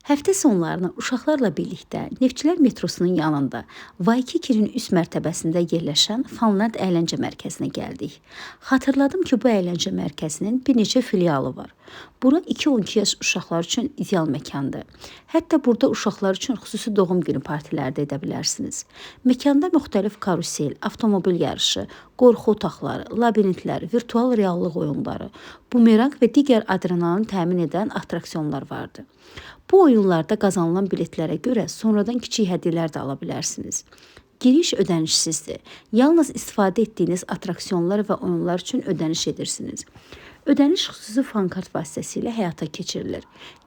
Həftə sonlarına uşaqlarla birlikdə Neftçilər metrosunun yanında Vaykikirin üst mərtəbəsində yerləşən Funland əyləncə mərkəzinə gəldik. Xatırladım ki, bu əyləncə mərkəzinin bir neçə filialı var. Bura 2-12 yaş uşaqlar üçün ideal məkandır. Hətta burada uşaqlar üçün xüsusi doğum günü partiləri də edə bilərsiniz. Məkanda müxtəlif karusel, avtomobil yarışı, qorxu otaqları, labirintlər, virtual reallıq oyunları, bumeranq və digər adrenalin təmin edən attraksiyonlar vardı. Bu oyunlarda qazanılan biletlərə görə sonradan kiçik hədiyyələr də ala bilərsiniz. Giriş ödənişsizdir. Yalnız istifadə etdiyiniz attraksiyonlar və oyunlar üçün ödəniş edirsiniz. Ödəniş xüsusi fankart vasitəsilə həyata keçirilir.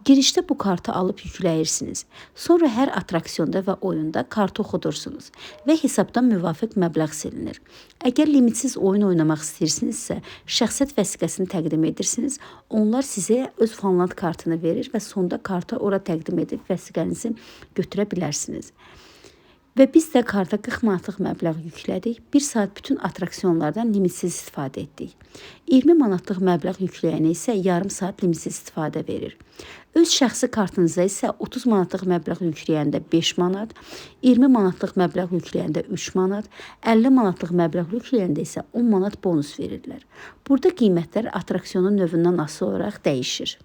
Girişdə bu kartı alıb yükləyirsiniz. Sonra hər attraksiyonda və oyunda kartı oxudursunuz və hesabdan müvafiq məbləğ silinir. Əgər limitsiz oyun oynamaq istəyirsinizsə, şəxsiyyət vəsiqəsini təqdim edirsiniz. Onlar sizə öz Funland kartını verir və sonda kartı ora təqdim edib vəsiqənizi götürə bilərsiniz. Və biz də karta 40 manatlıq məbləğ yüklədik. 1 saat bütün attraksiyonlardan limitsiz istifadə etdik. 20 manatlıq məbləğ yükləyənə isə yarım saat limitsiz istifadə verir. Öz şəxsi kartınıza isə 30 manatlıq məbləğ yükləyəndə 5 manat, 20 manatlıq məbləğ yükləyəndə 3 manat, 50 manatlıq məbləğ yükləyəndə isə 10 manat bonus verirlər. Burada qiymətlər attraksiyonun növündən asılı olaraq dəyişir.